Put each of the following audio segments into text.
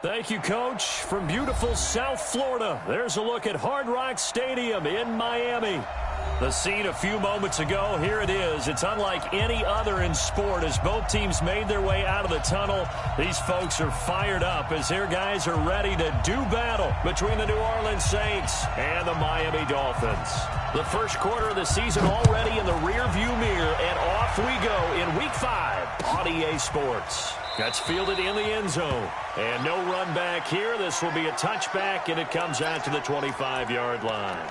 Thank you, Coach. From beautiful South Florida, there's a look at Hard Rock Stadium in Miami. The scene a few moments ago, here it is. It's unlike any other in sport as both teams made their way out of the tunnel. These folks are fired up as their guys are ready to do battle between the New Orleans Saints and the Miami Dolphins. The first quarter of the season already in the rearview mirror, and off we go in Week 5 on EA Sports. That's fielded in the end zone. And no run back here. This will be a touchback, and it comes out to the 25-yard line.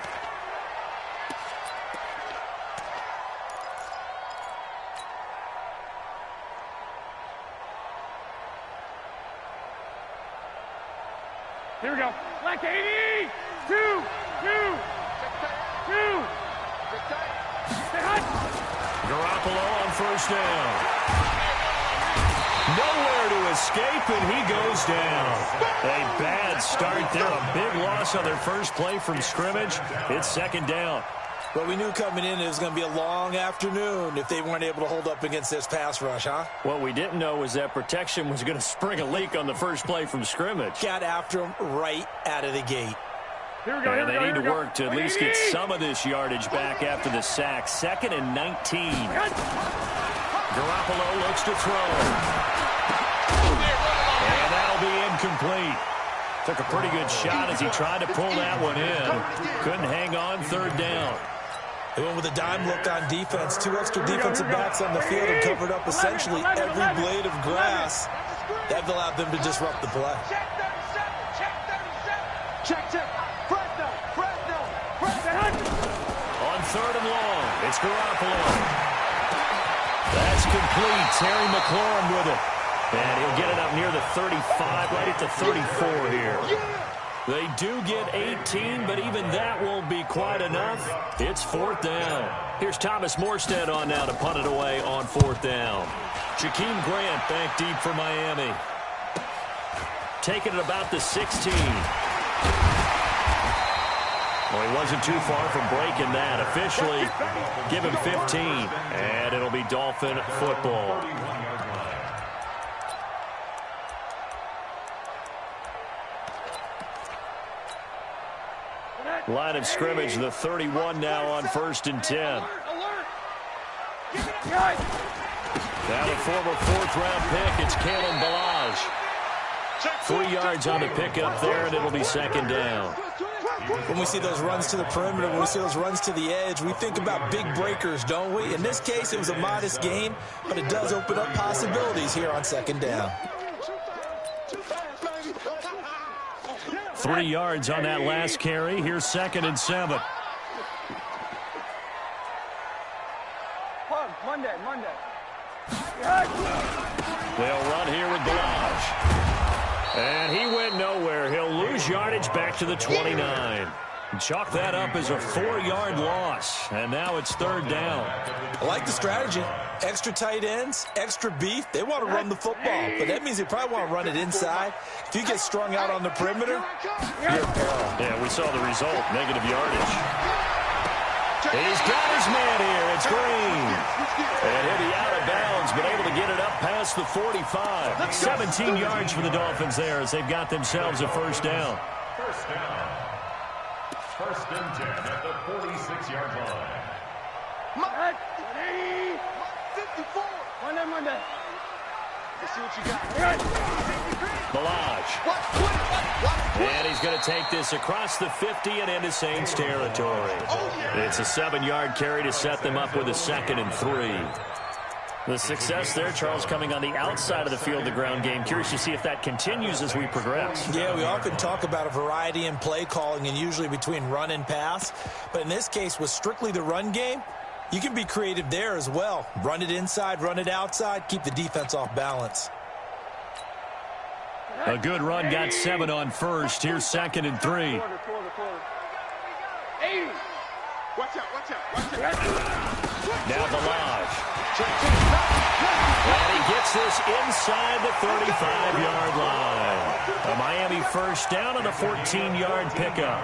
Here we go. Black 80. 2. Garoppolo on first down. Nowhere to escape, and he goes down. A bad start there. A big loss on their first play from scrimmage. It's second down. Well, we knew coming in it was going to be a long afternoon if they weren't able to hold up against this pass rush, huh? What we didn't know was that protection was going to spring a leak on the first play from scrimmage. Got after him right out of the gate. And they need to work to at least get some of this yardage back after the sack. 2nd and 19. Garoppolo looks to throw. And that'll be incomplete. Took a pretty good shot as he tried to pull that one in. Couldn't hang on, third down. They went with a dime look on defense. 2 extra defensive backs on the field and covered up essentially every blade of grass. That allowed them to disrupt the play. Check. On 3rd and long, it's Garoppolo. That's complete. Terry McLaurin with it. And he'll get it up near the 35, right at the 34 here. They do get 18, but even that won't be quite enough. It's 4th down. Here's Thomas Morstead on now to punt it away on 4th down. Jakeem Grant back deep for Miami. Taking it about the 16. Well, he wasn't too far from breaking that. Officially, give him 15, and it'll be Dolphin football. Line of scrimmage, the 31 now on 1st and 10. Now the former 4th-round pick, it's Kalen Ballage. 3 yards on the pickup there, and it'll be 2nd down. When we see those runs to the perimeter, when we see those runs to the edge, we think about big breakers, don't we? In this case, it was a modest gain, but it does open up possibilities here on 2nd down. 3 yards on that last carry. Here's 2nd and 7. Monday. They'll run here with Ballage. And he went nowhere. He'll lose yardage back to the 29. Chalk that up as a 4-yard loss. And now it's 3rd down. I like the strategy. Extra tight ends, extra beef. They want to run the football, but that means they probably want to run it inside. If you get strung out on the perimeter, you're in peril. Yeah, we saw the result, negative yardage. He's got his man here. It's Green. And he'll be out of bounds, but able to get it up past the 45. 17 yards for the Dolphins there as they've got themselves a 1st down. 1st and 10 at the 46-yard line. Monday. 54. Monday. Let's see what you got. Ballage. And he's going to take this across the 50 and into Saints territory. It's a 7-yard carry to set them up with a 2nd and 3. The success there, Charles, coming on the outside of the field, the ground game. Curious to see if that continues as we progress. Yeah, we often talk about a variety in play calling and usually between run and pass. But in this case, with strictly the run game, you can be creative there as well. Run it inside, run it outside, keep the defense off balance. A good run, got 7 on 1st. Here's 2nd and 3. Watch out. Now Ballage. And he gets this inside the 35-yard line. A Miami 1st down on a 14-yard pickup.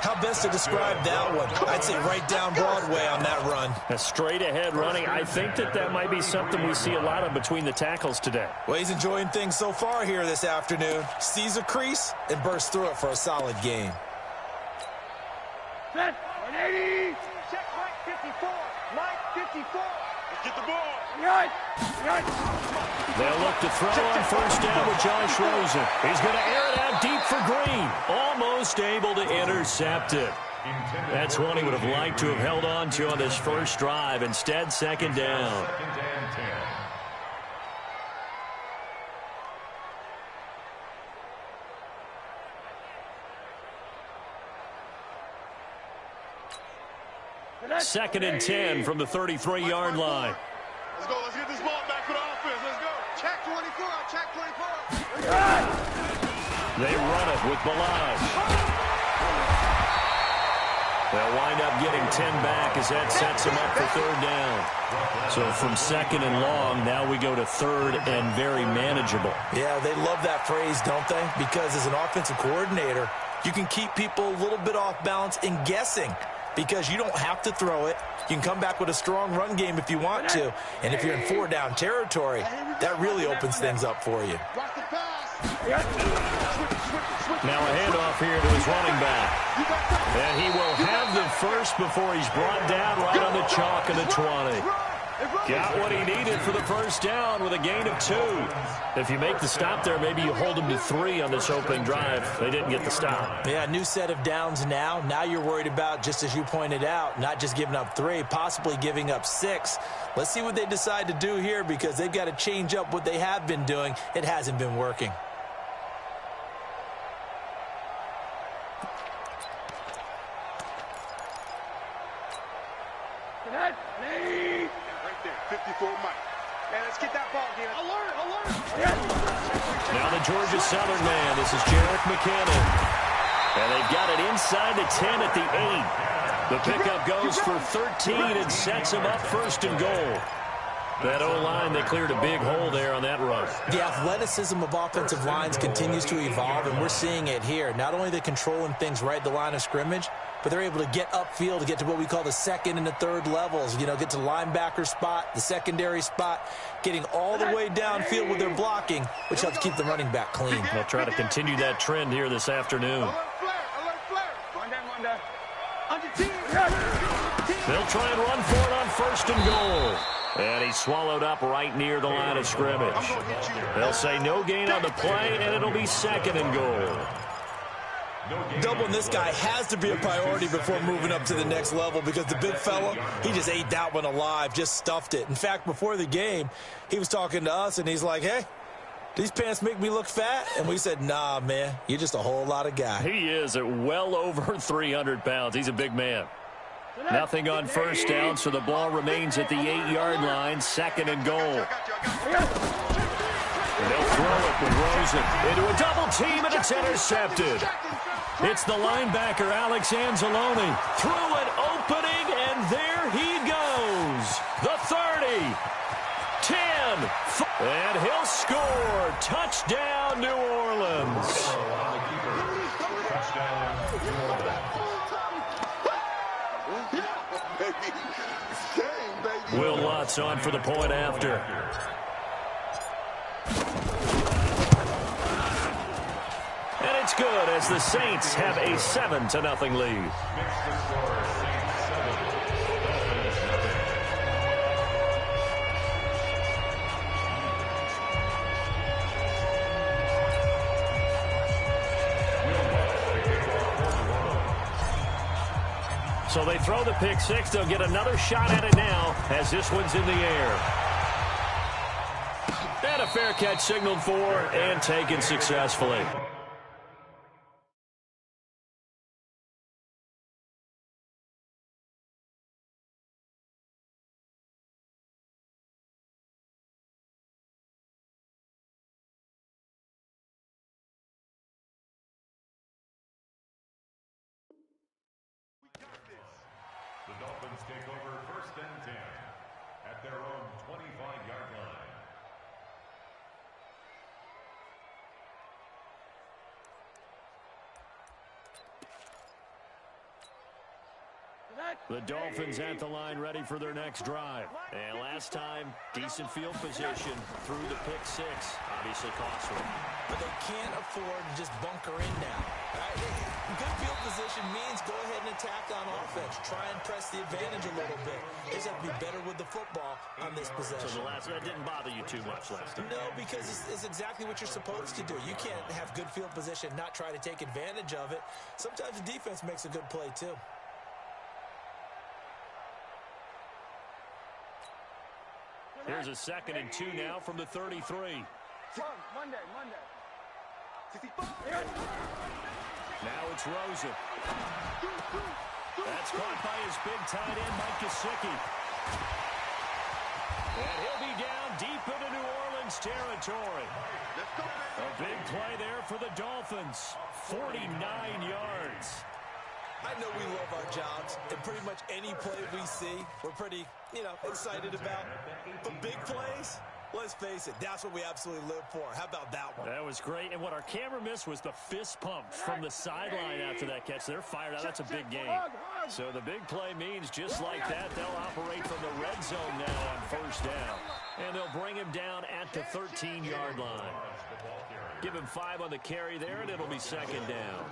How best to describe that one? I'd say right down Broadway on that run. A straight-ahead running. I think that might be something we see a lot of between the tackles today. Well, he's enjoying things so far here this afternoon. Sees a crease and bursts through it for a solid game. Set. 180. Check Mike 54. Mike 54. Let's get the ball. They'll look to throw on first down with Josh Rosen. He's going to air it out deep for Green. Almost able to intercept it. That's one he would have liked to have held on to on this first drive. Instead, second down. Second and 10 from the 33-yard line. Let's go. Let's get this ball back for the offense. Let's go. Check 24. Check 24. They run it with Balaj. They'll wind up getting 10 back as that sets them up for third down. So from second and long, now we go to third and very manageable. Yeah, they love that phrase, don't they? Because as an offensive coordinator, you can keep people a little bit off balance in guessing. Because you don't have to throw it. You can come back with a strong run game if you want to. And if you're in four-down territory, that really opens things up for you. Now a handoff here to his running back. And he will have the first before he's brought down right on the chalk of the 20. Got what he needed for the first down with a gain of 2. If you make the stop there, maybe you hold him to 3 on this opening drive. They didn't get the stop. Yeah, new set of downs now. Now you're worried about, just as you pointed out, not just giving up 3, possibly giving up 6. Let's see what they decide to do here because they've got to change up what they have been doing. It hasn't been working. Now the Georgia Southern man. This is Jarek McCannon. And they've got it inside the 10 at the 8. The pickup goes for 13 and sets them up first and goal. That O-line, they cleared a big hole there on that run. The athleticism of offensive lines continues to evolve, and we're seeing it here. Not only are they controlling things right at the line of scrimmage, but they're able to get upfield to get to what we call the second and the third levels. You know, get to the linebacker spot, the secondary spot, getting all the way downfield with their blocking, which helps keep the running back clean. They'll try to continue that trend here this afternoon. They'll try and run for it on first and goal. And he's swallowed up right near the line of scrimmage. They'll say no gain on the play, and it'll be second and goal. Doubling this guy has to be a priority before moving up to the next level because the big fella, he just ate that one alive, just stuffed it. In fact, before the game, he was talking to us, and he's like, hey, these pants make me look fat? And we said, nah, man, you're just a whole lot of guy. He is at well over 300 pounds. He's a big man. Nothing on first down, so the ball remains at the 8-yard line, second and goal. And they'll throw it with Rosen into a double team, and it's intercepted. It's the linebacker, Alex Anzalone. Through an opening, and there he goes. The 30, 10, and he'll score. Touchdown, New Orleans. Will Lutz on for the point after. And it's good as the Saints have a 7-0 lead. So they throw the pick six. They'll get another shot at it now as this one's in the air. And a fair catch signaled for and taken successfully. The Dolphins take over first and 10 at their own 25-yard line. The Dolphins at the line ready for their next drive. And last time, decent field position through the pick six. Obviously costly. But they can't afford to just bunker in now. Right? Good field position means go ahead and attack on offense. Try and press the advantage a little bit. They just have to be better with the football on this possession. So that didn't bother you too much last time? No, because it's exactly what you're supposed to do. You can't have good field position, not try to take advantage of it. Sometimes the defense makes a good play, too. Here's a 2nd and 2 now from the 33. Monday. Now it's Rosen. That's caught by his big tight end, Mike Gesicki. And he'll be down deep into New Orleans territory. A big play there for the Dolphins. 49 yards. I know we love our jobs, and pretty much any play we see, we're pretty, excited about. But big plays, let's face it, that's what we absolutely live for. How about that one? That was great. And what our camera missed was the fist pump from the sideline after that catch. They're fired out. That's a big game. So the big play means just like that, they'll operate from the red zone now on first down. And they'll bring him down at the 13-yard line. Give him 5 on the carry there, and it'll be 2nd down.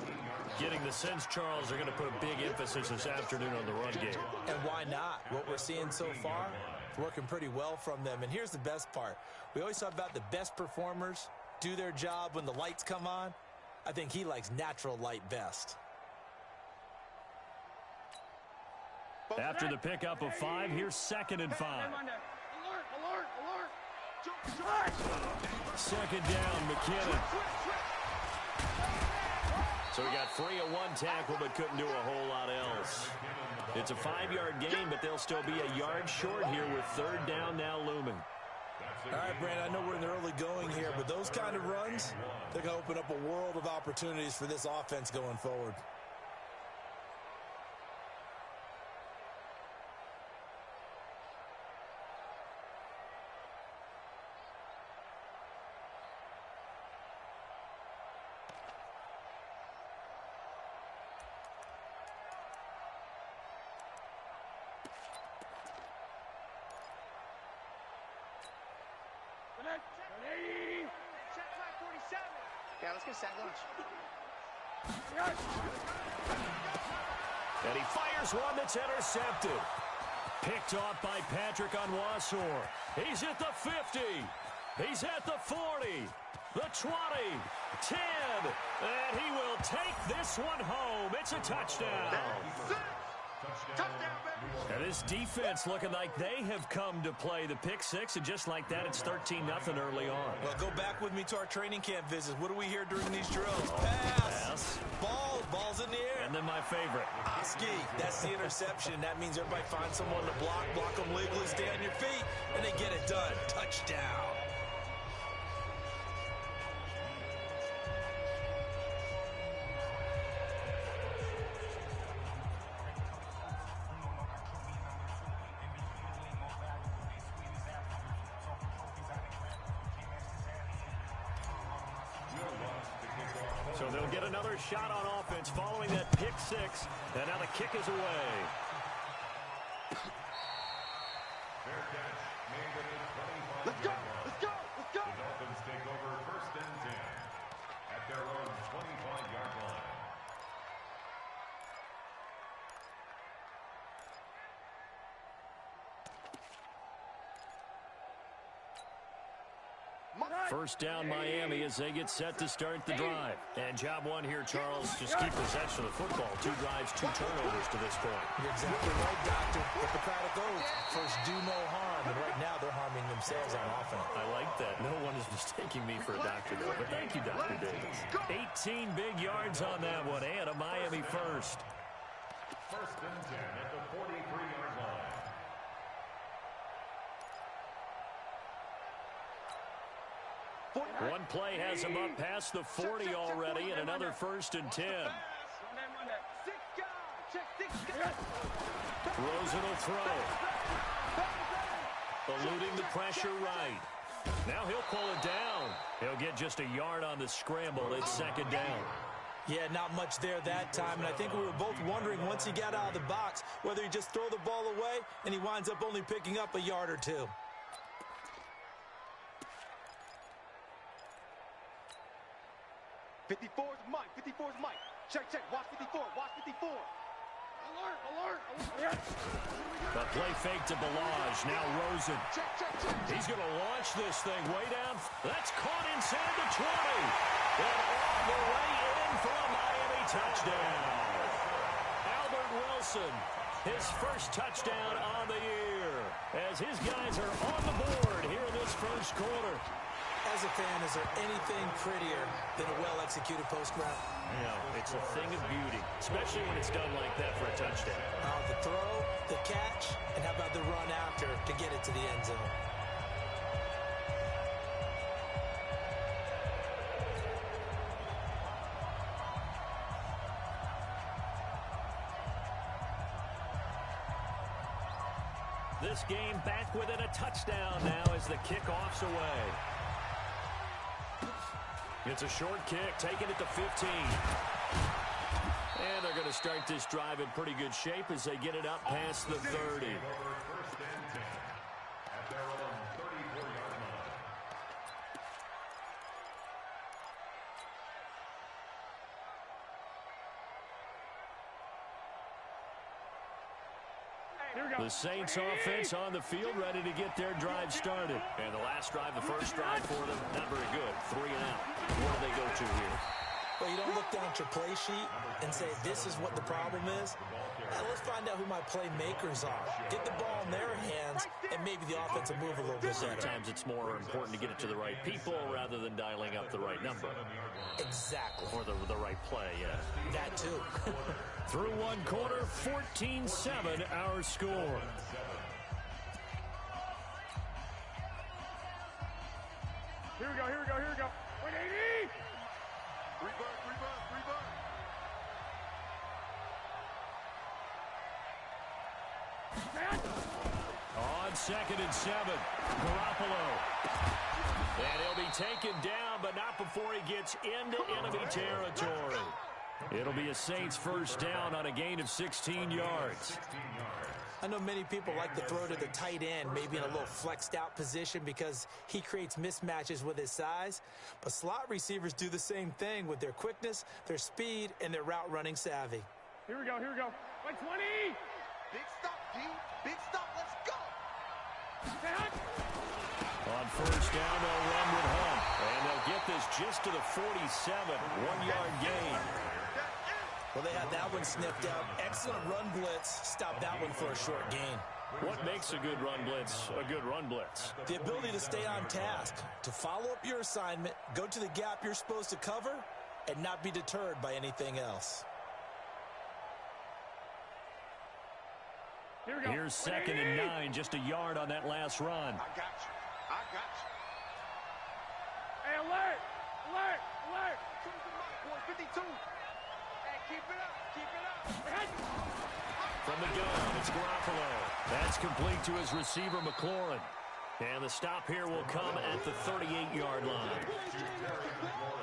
Getting the sense, Charles, they're going to put a big emphasis this afternoon on the run game. And why not? What we're seeing so far, it's working pretty well from them. And here's the best part. We always talk about the best performers do their job when the lights come on. I think he likes natural light best. After the pickup of 5, here's 2nd and 5. Alert. 2nd down, McKinnon. So he got free of 1 tackle, but couldn't do a whole lot else. It's a 5-yard gain, but they'll still be a yard short here with 3rd down now looming. All right, Brandon, I know we're in the early going here, but those kind of runs, they're going to open up a world of opportunities for this offense going forward. Yeah, let's get sack lunch. And he fires one that's intercepted. Picked off by Patrick Onwuasor. He's at the 50. He's at the 40. The 20. 10. And he will take this one home. It's a touchdown. Touchdown, baby. And this defense looking like they have come to play the pick six, and just like that, it's 13-0 early on. Well, go back with me to our training camp visits. What do we hear during these drills? Pass. Ball's in the air. And then my favorite. Ski. That's the interception. That means everybody finds someone to block them legally, stay on your feet, and they get it done. Touchdown. So they'll get another shot on offense following that pick six. And now the kick is away. Let's go. The Dolphins take over 1st and 10 at their own 25-yard line. First down, Miami, as they get set to start the drive. And job one here, Charles, just keep possession of the football. 2 drives, 2 turnovers to this point. You're exactly right, Doctor. Hippocratic oath. First, do no harm. And right now, they're harming themselves on offense. I like that. No one is mistaking me for a doctor, though. But thank you, Dr. Davis. 18 big yards on that one, and a Miami first. 1st and 10 at the 43-yard line. One play has him up past the 40 already, and another 1st and 10. Rosen will throw. Eluding the pressure right. Now he'll pull it down. He'll get just a yard on the scramble. It's 2nd down. Yeah, not much there that time, and I think we were both wondering once he got out of the box whether he just throw the ball away and he winds up only picking up a yard or two. '54's Mike. 54's Mike. Check, check. Watch 54. Watch 54. Alert, alert, alert. The play fake to Balaj. Now Rosen. Check, check, check. He's going to launch this thing way down. That's caught inside the 20. And all the way in for a Miami touchdown. Albert Wilson, his first touchdown on the year, as his guys are on the board here in this first quarter. As a fan, is there anything prettier than a well-executed post route? Yeah, it's a thing of beauty, especially when it's done like that for a touchdown. The throw, the catch, and how about the run after to get it to the end zone? This game back within a touchdown now as the kickoff's away. It's a short kick, taking it to 15. And they're going to start this drive in pretty good shape as they get it up past the 30. First and 10 at their own 34-yard line. The Saints offense on the field, ready to get their drive started. And the last drive, the first drive for them, not very good. 3 and out. Where do they go to here? Well, you don't look down at your play sheet and say, this is what the problem is. Let's find out who my playmakers are. Get the ball in their hands, and maybe the offense will move a little bit better. Sometimes it's more important to get it to the right people rather than dialing up the right number. Exactly. Or the right play, yeah. That too. Through one quarter, 14-7 our score. Here we go, here we go, here we go. 180! Three bird. On 2nd and 7, Garoppolo. And he'll be taken down, but not before he gets into enemy territory. It'll be a Saints first down on a gain of 16 yards. I know many people like to throw to the tight end, maybe in a little flexed out position because he creates mismatches with his size. But slot receivers do the same thing with their quickness, their speed, and their route running savvy. Here we go, here we go. 120! Big stop, G. Big stop, let's go! On first down, they'll run with Hunt. And they'll get this just to the 47, 1-yard gain. Well, they had that one sniffed out. Excellent run blitz. Stop that one for a short gain. What makes a good run blitz a good run blitz? The ability to stay on task, to follow up your assignment, go to the gap you're supposed to cover, and not be deterred by anything else. Here we go. Here's 2nd and 9, just a yard on that last run. I got you. I got you. Hey, alert! Alert! Alert! 52. Hey, keep it up. Keep it up. From the gun, it's Garoppolo. That's complete to his receiver, McLaurin. And the stop here will come at the 38-yard line.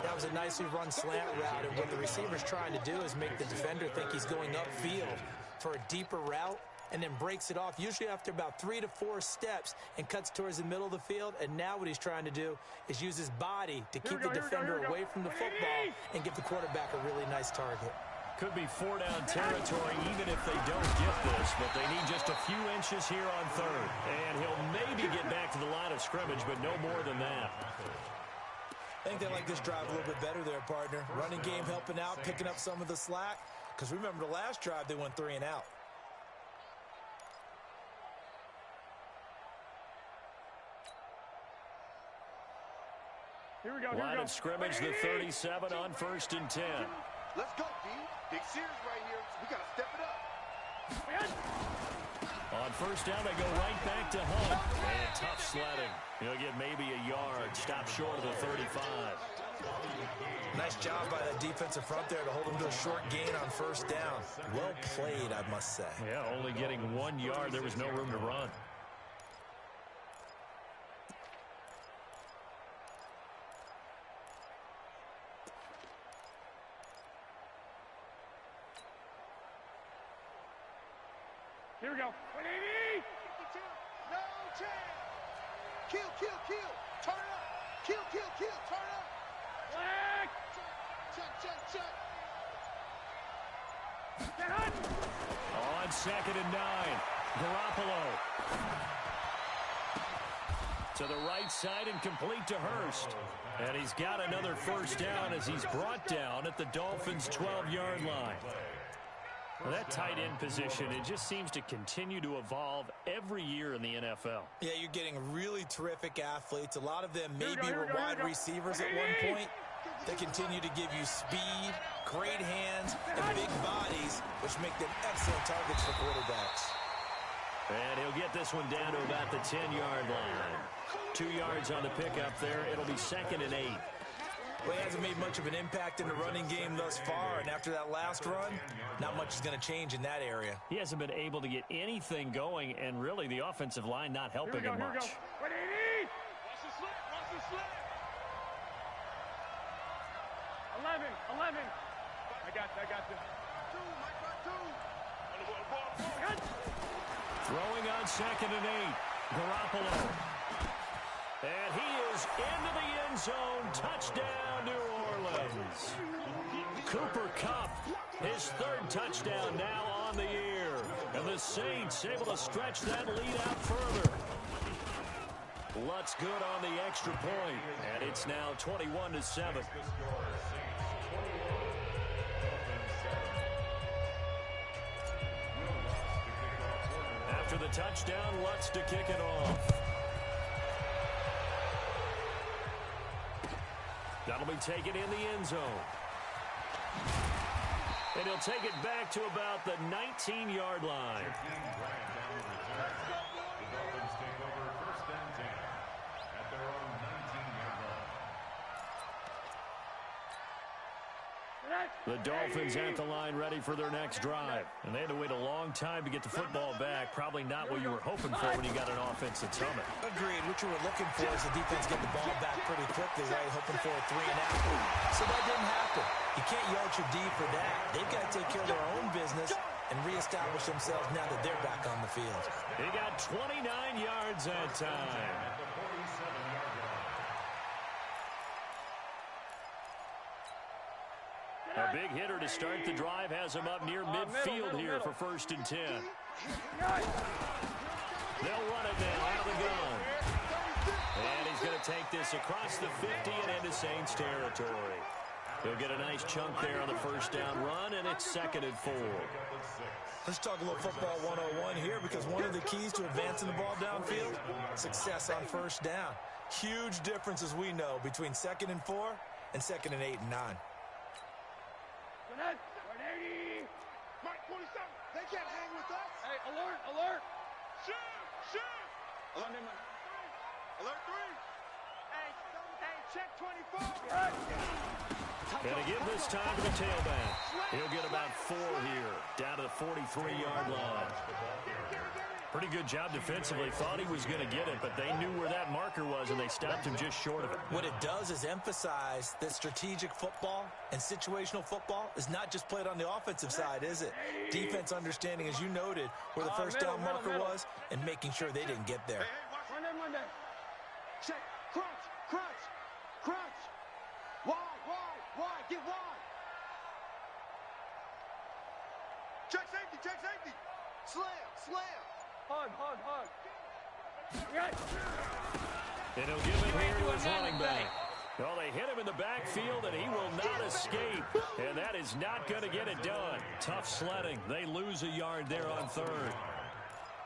That was a nicely run slant route, and what the receiver's trying to do is make the defender think he's going upfield for a deeper route, and then breaks it off, usually after about 3 to 4 steps, and cuts towards the middle of the field. And now what he's trying to do is use his body to keep the defender away from the football and give the quarterback a really nice target. Could be 4-down territory even if they don't get this, but they need just a few inches here on 3rd. And he'll maybe get back to the line of scrimmage, but no more than that. I think they like this drive a little bit better there, partner. Running game helping out, picking up some of the slack. Because remember the last drive, they went 3 and out. Here we go. Line of scrimmage, the 37 on 1st and 10. Let's go, D. Big series right here. We got to step it up. On first down, they go right back to Hunt. And tough sledding. He'll get maybe a yard. Stop short of the 35. Nice job by that defensive front there to hold him to a short gain on first down. Well played, I must say. Yeah, only getting 1 yard. There was no room to run. Here we go. 180. 52. No chance. Kill, kill, kill. Turn it up. Kill, kill, kill. Turn it up. Black. Check, check, check. Get on. On 2nd and 9. Garoppolo. To the right side and complete to Hurst. And he's got another first down as he's brought down at the Dolphins' 12-yard line. Well, that tight end position, it just seems to continue to evolve every year in the NFL. Yeah, you're getting really terrific athletes. A lot of them maybe were wide receivers at one point. They continue to give you speed, great hands, and big bodies, which make them excellent targets for quarterbacks. And he'll get this one down to about the 10-yard line. 2 yards on the pickup there. It'll be 2nd and 8. Well, he hasn't made much of an impact in the running game thus far, and after that last run, not much is going to change in that area. He hasn't been able to get anything going, and really the offensive line not helping him much. 180. Watch the slip. Watch the slip. 11. I got this. 2, Mike, 2. Throwing on 2nd and 8. Garoppolo. And he is into the end zone. Touchdown, New Orleans. Cooper Kupp, his 3rd touchdown now on the year. And the Saints able to stretch that lead out further. Lutz good on the extra point. And it's now 21-7. After the touchdown, Lutz to kick it off. That'll be taken in the end zone. And he'll take it back to about the 19-yard line. The Dolphins take over 1st and 10 at their own 19-yard line. The Dolphins at the line ready for their next drive. And they had to wait a long time to get the football back. Probably not what you were hoping for when you got an offense that's humming. Agreed. What you were looking for is the defense get the ball back pretty quickly, right? Hoping for a 3-and-out. So that didn't happen. You can't yell at your D for that. They've got to take care of their own business and reestablish themselves now that they're back on the field. He got 29 yards that time. At the 47-yard line. A big hitter to start the drive has him up near midfield here for 1st and 10. They'll run it now out of the gun. And he's going to take this across the 50 and into Saints territory. He'll get a nice chunk there on the first down run, and it's 2nd and 4. Let's talk a little football 101 here, because one of the keys to advancing the ball downfield, success on first down. Huge difference, as we know, between 2nd and 4 and 2nd and 8 and 9. 180. Mike, 27. They can't hang with us. Hey, alert, alert. Shoot. Alert 3. Hey, check 24. And to give this time to the tailback. He'll get about 4 here, down to the 43-yard line. Pretty good job defensively. Thought he was going to get it, but they knew where that marker was, and they stopped him just short of it. What it does is emphasize that strategic football and situational football is not just played on the offensive side, is it? Defense understanding, as you noted, where the first down marker was and making sure they didn't get there. Monday. Check. Crunch. Wide. Get wide. Check safety. Slam. Hug. And he'll give it here to his running back. Well, they hit him in the backfield, and he will not escape. And that is not going to get it done. Tough sledding. They lose a yard there on 3rd.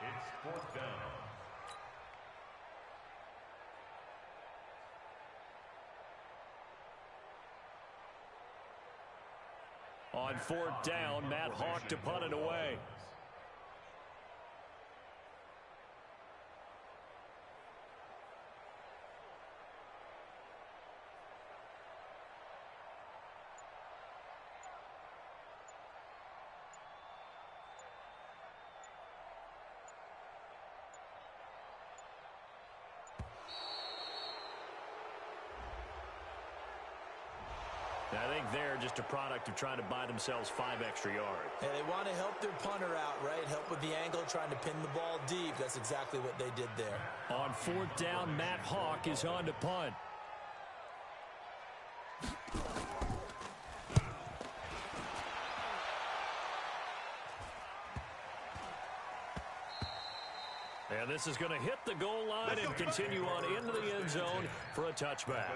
It's 4th down. On 4th down, Matt Hawk to punt it away. I think they're just a product of trying to buy themselves 5 extra yards. And they want to help their punter out, right? Help with the angle, trying to pin the ball deep. That's exactly what they did there. On 4th down, Matt Hawk is on to punt. And this is going to hit the goal line and continue on into the end zone for a touchback.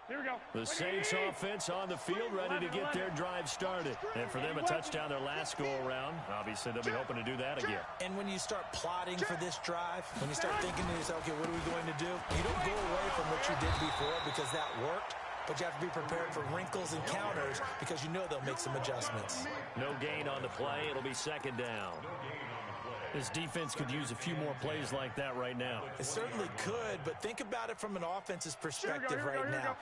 Here we go. The Saints offense on the field ready to get their drive started. And for them, a touchdown their last go-around. Obviously, they'll be hoping to do that again. And when you start plotting for this drive, when you start thinking to yourself, okay, what are we going to do? You don't go away from what you did before because that worked. But you have to be prepared for wrinkles and counters because you know they'll make some adjustments. No gain on the play. It'll be 2nd down. This defense could use a few more plays like that right now. It certainly could, but think about it from an offense's perspective right now.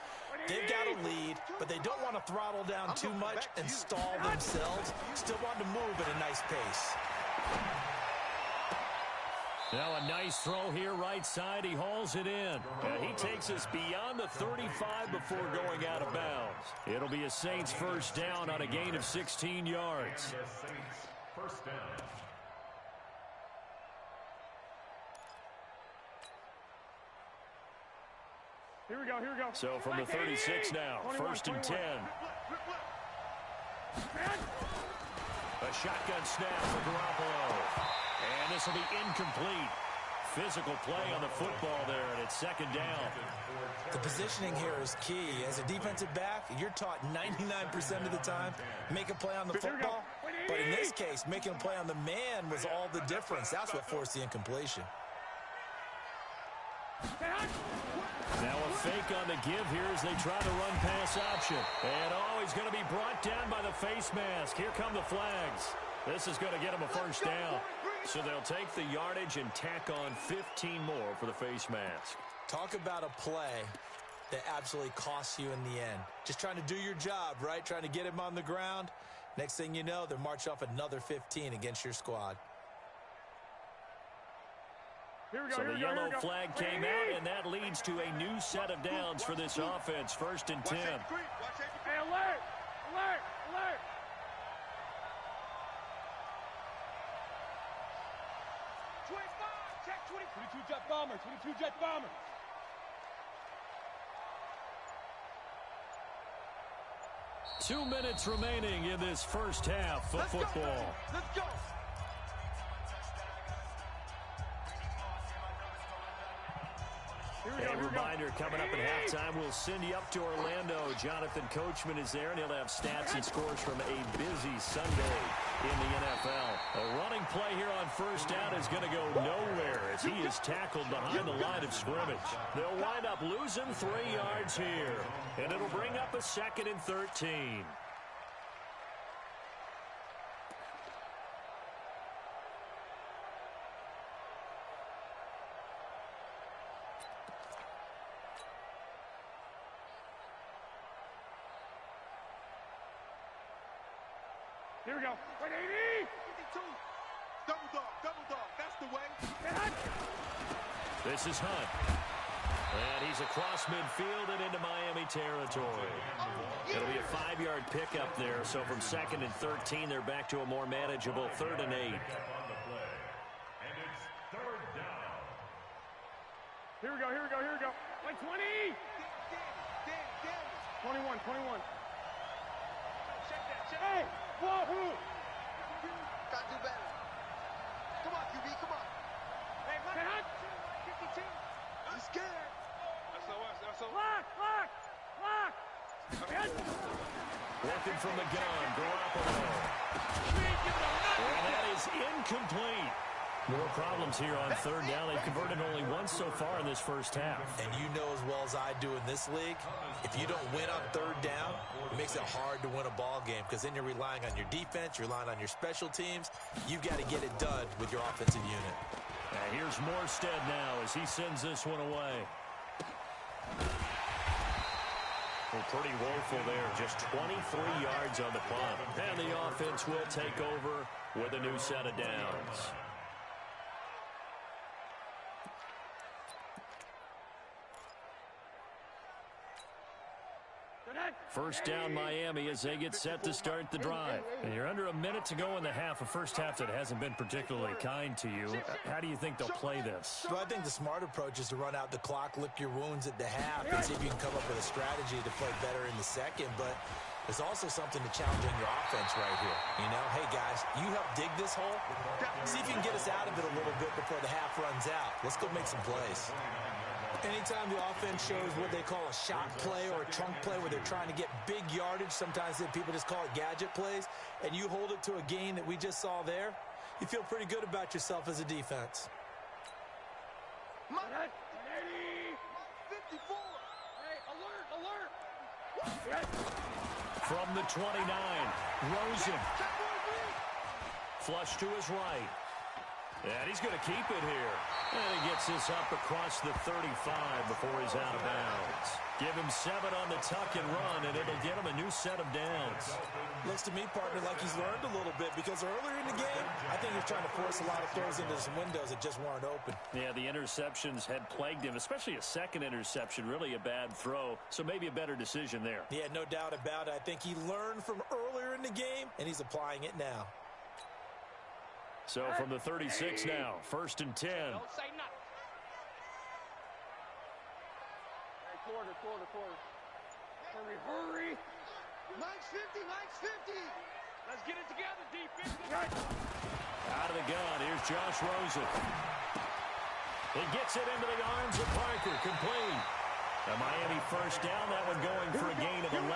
They've got a lead, but they don't want to throttle down too much and stall themselves. Still want to move at a nice pace. Now a nice throw here right side. He hauls it in. And he takes us beyond the 35 before going out of bounds. It'll be a Saints 1st down on a gain of 16 yards. First down. Here we go, here we go. So from the 36 now, 1st and 10. A shotgun snap for Garoppolo. And this will be incomplete. Physical play on the football there, and it's 2nd down. The positioning here is key. As a defensive back, you're taught 99% of the time, make a play on the football. But in this case, making a play on the man was all the difference. That's what forced the incompletion. Now a fake on the give here as they try to run pass option. And he's going to be brought down by the face mask. Here come the flags. This is going to get him a 1st down. So they'll take the yardage and tack on 15 more for the face mask. Talk about a play that absolutely costs you in the end. Just trying to do your job, right? Trying to get him on the ground. Next thing you know, they're marching off another 15 against your squad. Here we go, So here the we go, yellow flag came out, and that leads to a new set of downs for this offense. 1st and 10. Hey, alert! Alert! Alert! Check 22 jet bomber, 22 jet bomber. Two minutes remaining in this 1st half of football. Let's go. A reminder, coming up at halftime, we'll send you up to Orlando. Jonathan Coachman is there, and he'll have stats and scores from a busy Sunday in the NFL. A running play here on 1st down is going to go nowhere as he is tackled behind the line of scrimmage. They'll wind up losing 3 yards here, and it'll bring up a 2nd and 13. Here we go. 180! 52. Double dog. That's the way. This is Hunt. And he's across midfield and into Miami territory. It'll be a 5-yard pickup there. So from 2nd and 13, they're back to a more manageable 3rd and 8. And it's 3rd down. Here we go, here we go, here we go. Like 20! 21, 21. Hey! Whoa! Gotta do better. Come on, QB, come on. Hey, Hunt. 52. I'm scared. That's all. Lock! Working from the gun, Garoppolo. And that is incomplete. More problems here on 3rd down. They've converted only once so far in this 1st half. And you know as well as I do in this league, if you don't win on 3rd down, it makes it hard to win a ball game because then you're relying on your defense, you're relying on your special teams. You've got to get it done with your offensive unit. And here's Morstead now as he sends this one away. Well, pretty woeful there. Just 23 yards on the punt. And the offense will take over with a new set of downs. First down Miami as they get set to start the drive. And you're under a minute to go in the half, a first half that hasn't been particularly kind to you. How do you think they'll play this? Well, I think the smart approach is to run out the clock, lick your wounds at the half, and see if you can come up with a strategy to play better in the second. But there's also something to challenging your offense right here. You know, hey, guys, you help dig this hole. See if you can get us out of it a little bit before the half runs out. Let's go make some plays. Anytime the offense shows what they call a shot play or a trunk play where they're trying to get big yardage, sometimes people just call it gadget plays, and you hold it to a gain that we just saw there, you feel pretty good about yourself as a defense. 54. Hey, alert. From the 29, Rosen. Flush to his right. And he's going to keep it here. And he gets this up across the 35 before he's out of bounds. Give him 7 on the tuck and run, and it'll get him a new set of downs. Looks to me, partner, like he's learned a little bit, because earlier in the game, I think he was trying to force a lot of throws into some windows that just weren't open. Yeah, the interceptions had plagued him, especially a second interception, really a bad throw. So maybe a better decision there. Yeah, no doubt about it. I think he learned from earlier in the game, and he's applying it now. So from the 36 now, 1st and 10. Don't say nothing. Hey, quarter. Hurry. Mike's 50. Let's get it together, defense. Out of the gun, here's Josh Rosen. He gets it into the arms of Parker, complete. A Miami first down, that one going for a gain of 11.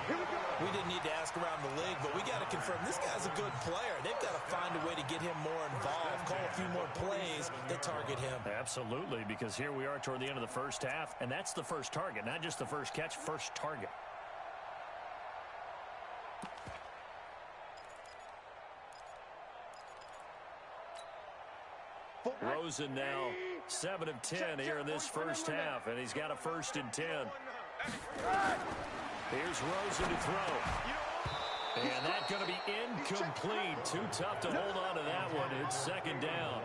We didn't need to ask around the league, but we got to confirm this guy's a good player. They've got to find a way to get him more involved, call a few more plays that target him. Absolutely, because here we are toward the end of the first half, and that's the first target, not just the first catch, first target. Rosen now 7 of 10 here in this first half, and he's got a 1st and 10. Here's Rosen to throw. And that's going to be incomplete. Too tough to hold on to that one. It's 2nd down.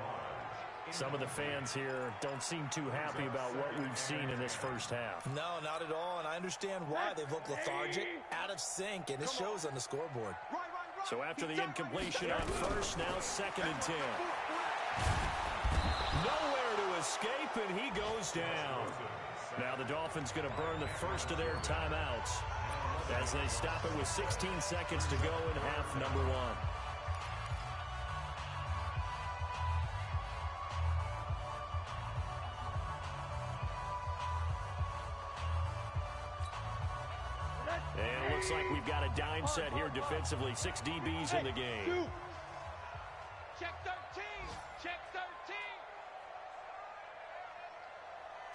Some of the fans here don't seem too happy about what we've seen in this first half. No, not at all, and I understand why. They've looked lethargic, out of sync, and it shows on the scoreboard. So after the incompletion on first, now 2nd and 10. Nowhere to escape, and he goes down. Now the Dolphins going to burn the first of their timeouts as they stop it with 16 seconds to go in half number 1. And it looks like we've got a dime set here defensively. 6 DBs in the game. Check 13.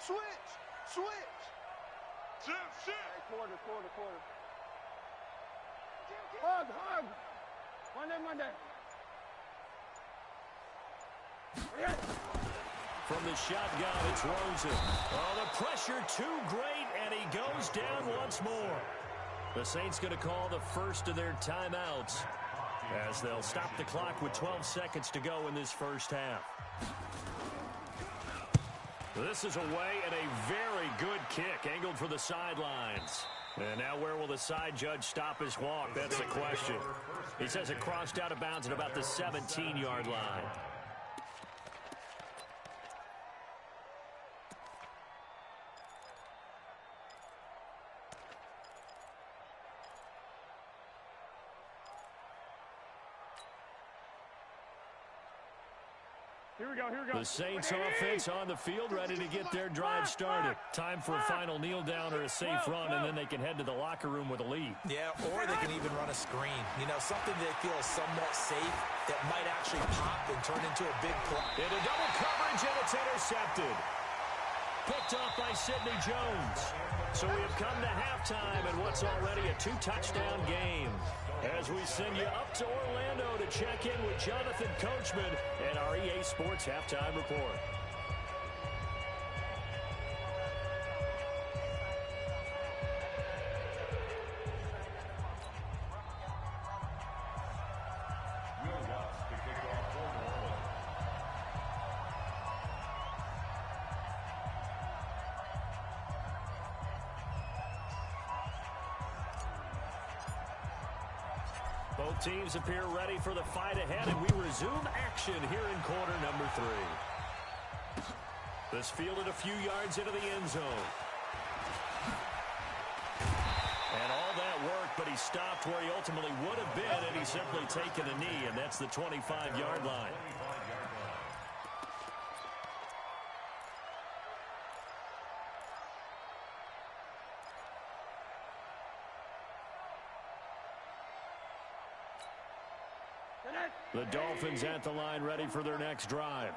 Switch. Shift. Quarter. Hug. Monday. From the shotgun, it's Rosen. Oh, the pressure too great, and he goes down once more. The Saints going to call the first of their timeouts as they'll stop the clock with 12 seconds to go in this first half. This is away and a very good kick, angled for the sidelines. And now where will the side judge stop his walk? That's the question. He says it crossed out of bounds at about the 17-yard line. Here we go. The Saints offense on the field, ready to get their drive started. Time for a final kneel down or a safe run, and then they can head to the locker room with a lead. Yeah, or they can even run a screen. You know, something they feel is somewhat safe that might actually pop and turn into a big play. Into double coverage, and it's intercepted. Picked off by Sidney Jones. So we have come to halftime in what's already a 2-touchdown game. As we send you up to Orlando to check in with Jonathan Coachman and our EA Sports Halftime Report. Both teams appear ready for the fight ahead, and we resume action here in quarter number 3. This fielded a few yards into the end zone. And all that work, but he stopped where he ultimately would have been, and he's simply taken a knee, and that's the 25-yard line. The Dolphins at the line, ready for their next drive.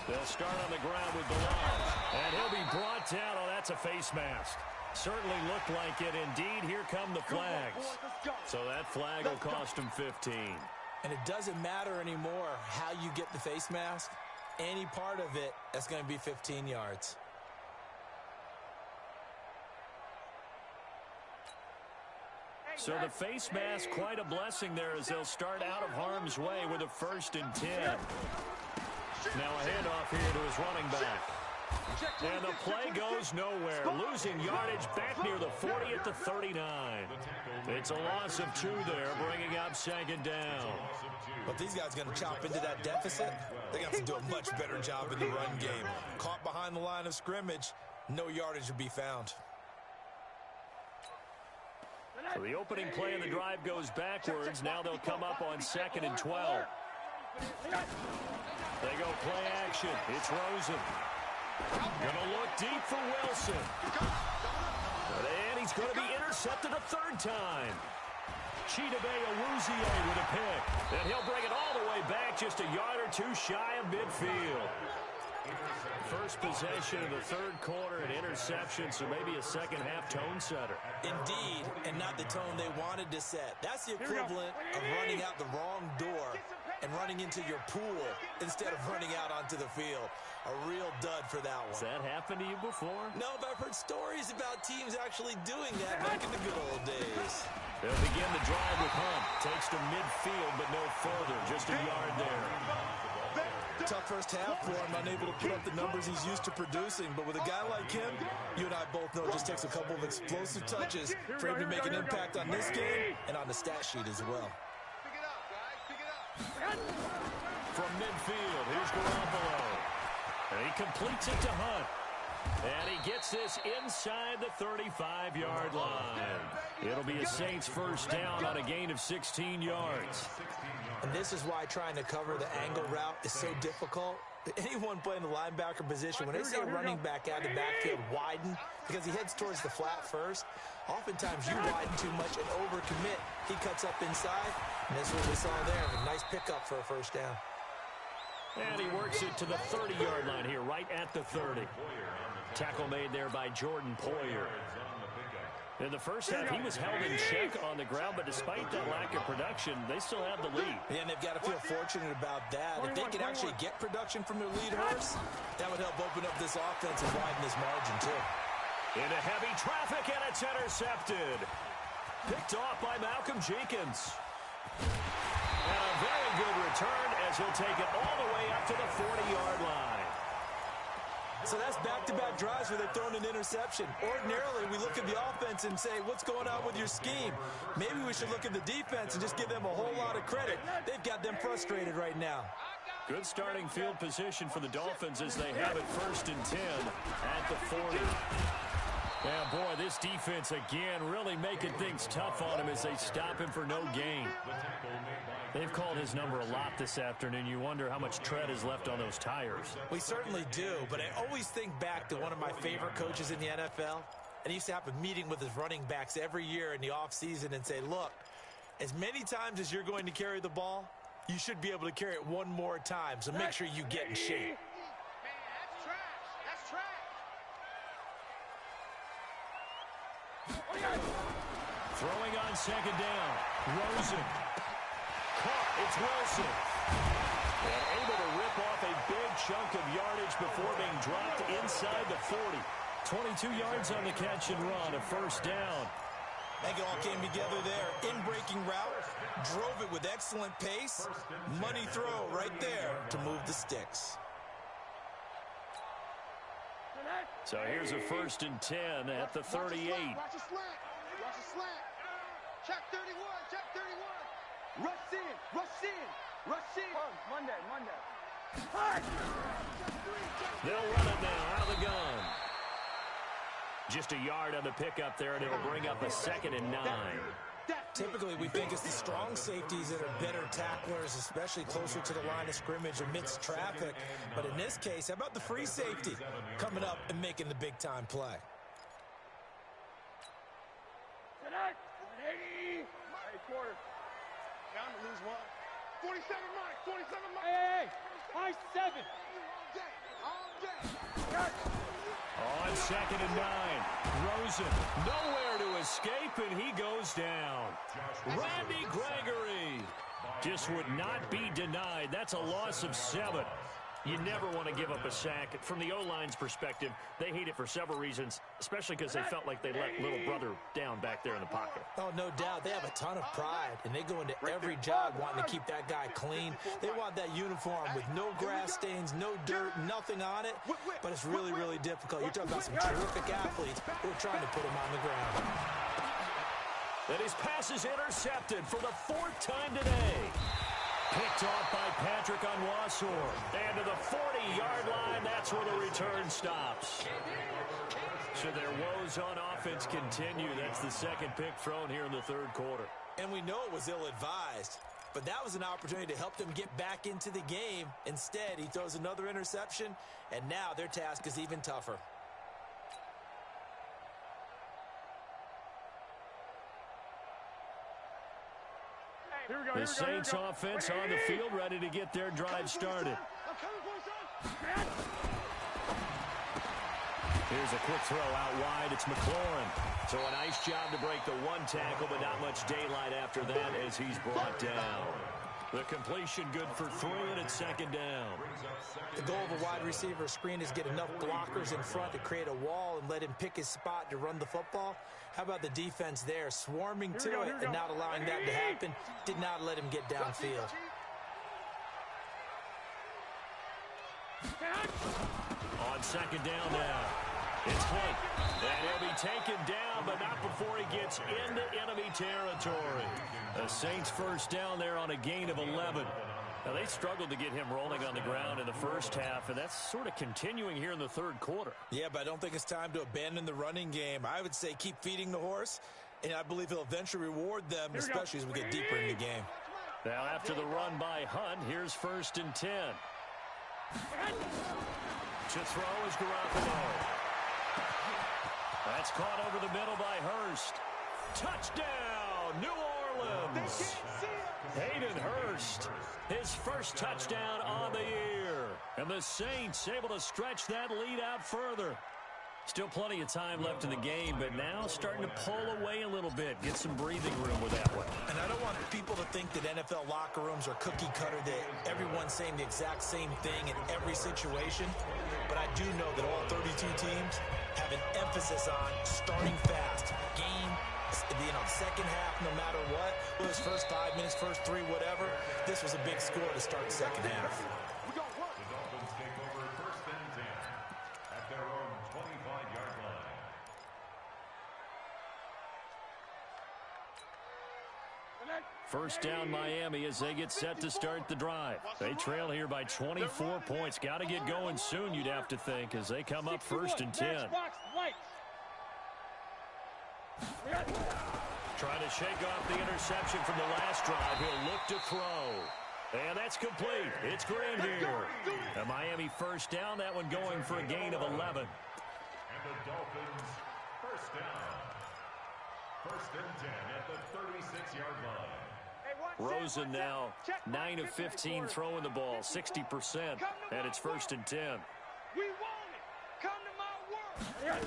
They'll start on the ground with Bilal, and he'll be brought down. Oh, that's a face mask. Certainly looked like it. Indeed, here come the flags. So that flag will cost him 15. And it doesn't matter anymore how you get the face mask. Any part of it, that's going to be 15 yards. So the face mask, quite a blessing there as they'll start out of harm's way with a 1st and 10. Now a handoff here to his running back. And the play goes nowhere. Losing yardage back near the 40 at the 39. It's a loss of 2 there, bringing up 2nd down. But these guys are going to chop into that deficit. They're going to have to do a much better job in the run game. Caught behind the line of scrimmage, no yardage to be found. So the opening play of the drive goes backwards. Now they'll come up on 2nd and 12. They go play action. It's Rosen. Gonna look deep for Wilson. And he's going to be intercepted a 3rd time. Chidobe Awuzie with a pick. And he'll bring it all the way back, just a yard or 2 shy of midfield. First possession of the 3rd quarter, an interception, so maybe a second-half tone setter. Indeed, and not the tone they wanted to set. That's the equivalent of running out the wrong door and running into your pool instead of running out onto the field. A real dud for that one. Has that happened to you before? No, but I've heard stories about teams actually doing that back in the good old days. They'll begin the drive with Hunt. Takes to midfield, but no further. Just a yard there. Tough first half for him, unable to put up the numbers he's used to producing. But with a guy like him, you and I both know it just takes a couple of explosive touches for him to make an impact on this game and on the stat sheet as well. Pick it up, guys. Pick it up. From midfield, here's Garoppolo. And he completes it to Hunt. And he gets this inside the 35-yard line. It'll be a Saints first down on a gain of 16 yards. And this is why trying to cover the angle route is so difficult. Anyone playing the linebacker position, when they say running back out of the backfield widen because he heads towards the flat first, oftentimes you widen too much and overcommit. He cuts up inside, and this is what we saw there. A nice pickup for a first down. And he works it to the 30-yard line here, right at the 30. Tackle made there by Jordan Poyer. In the first half, he was held in check on the ground, but despite that lack of production, they still have the lead. And they've got to feel fortunate about that. If they can actually get production from their lead horse, that would help open up this offense and widen this margin, too. Into heavy traffic, and it's intercepted. Picked off by Malcolm Jenkins. And a very good return as he'll take it all the way up to the 40-yard line. So that's back-to-back drives where they've thrown an interception. Ordinarily, we look at the offense and say, what's going on with your scheme? Maybe we should look at the defense and just give them a whole lot of credit. They've got them frustrated right now. Good starting field position for the Dolphins as they have it 1st and 10 at the 40. Yeah, boy, this defense again really making things tough on him as they stop him for no gain. They've called his number a lot this afternoon. You wonder how much tread is left on those tires. We certainly do, but I always think back to one of my favorite coaches in the NFL. And he used to have a meeting with his running backs every year in the offseason and say, look, as many times as you're going to carry the ball, you should be able to carry it one more time, so make sure you get in shape. Man, that's trash. That's trash. Throwing on 2nd down. Rosen. Caught. It's Wilson. And able to rip off a big chunk of yardage before being dropped inside the 40. 22 yards on the catch and run. A first down. I think it all came together there. In-breaking route. Drove it with excellent pace. Money throw right there to move the sticks. So here's a 1st and 10 at the 38. Watch the slant. Watch the slant. Check 31, check 31. Rush in, rush in, rush in. Monday. They'll run it now out of the gun. Just a yard on the pickup there, and it'll bring up a 2nd and 9. Typically, we think it's the strong safeties that are better tacklers, especially closer to the line of scrimmage amidst traffic. But in this case, how about the free safety coming up and making the big-time play? Quarter. Down to lose one. 47 Mike, 47 Mike. Hey, high 7. All day. On 2nd and 9, Rosen nowhere to escape, and he goes down. Randy Gregory just would not be denied. That's a loss of 7. You never want to give up a sack. From the O-line's perspective, they hate it for several reasons, especially because they felt like they let little brother down back there in the pocket. Oh, no doubt. They have a ton of pride, and they go into every job wanting to keep that guy clean. They want that uniform with no grass stains, no dirt, nothing on it. But it's really, really difficult. You're talking about some terrific athletes who are trying to put him on the ground. And his pass is intercepted for the 4th time today. Picked off by Patrick Onwuasor. And to the 40-yard line, that's where the return stops. So their woes on offense continue. That's the 2nd pick thrown here in the 3rd quarter. And we know it was ill-advised, but that was an opportunity to help them get back into the game. Instead, he throws another interception, and now their task is even tougher. The Saints offense on the field, ready to get their drive started. Here's a quick throw out wide. It's McLaurin. So a nice job to break the 1 tackle, but not much daylight after that as he's brought down. The completion good for 3, and it's 2nd down. The goal of a wide receiver screen is get enough blockers in front to create a wall and let him pick his spot to run the football. How about the defense there, swarming to it and not allowing that to happen? Did not let him get downfield. On 2nd down now, it's Hank. And he'll be taken down, but not before he gets into enemy territory. The Saints 1st down there on a gain of 11. Now, they struggled to get him rolling on the ground in the 1st half, and that's sort of continuing here in the 3rd quarter. Yeah, but I don't think it's time to abandon the running game. I would say keep feeding the horse, and I believe he'll eventually reward them, especially as we get deeper in the game. Now, after the run by Hunt, here's 1st and 10. To throw is Garoppolo. That's caught over the middle by Hurst. Touchdown, New Orleans. Hayden Hurst, his 1st touchdown on the year. And the Saints able to stretch that lead out further. Still plenty of time left in the game, but now starting to pull away a little bit. Get some breathing room with that one. And I don't want people to think that NFL locker rooms are cookie cutter, that everyone's saying the exact same thing in every situation. But I do know that all 32 teams have an emphasis on starting fast. Game, the 2nd half, no matter what. Well, his first 5 minutes, first 3, whatever. This was a big score to start the 2nd half. The Dolphins take over 1st and 10 at their own 25-yard line. First down Miami as they get set to start the drive. They trail here by 24 points. Got to get going soon, you'd have to think, as they come up 1st and 10. Trying to shake off the interception from the last drive. He'll look to throw. And that's complete. It's Green here. A Miami 1st down. That one going for a gain of 11. And the Dolphins 1st down. 1st and 10 at the 36-yard line. Rosen now 9 of 15 throwing the ball, 60%, and it's 1st and 10. We want it. Come to my world.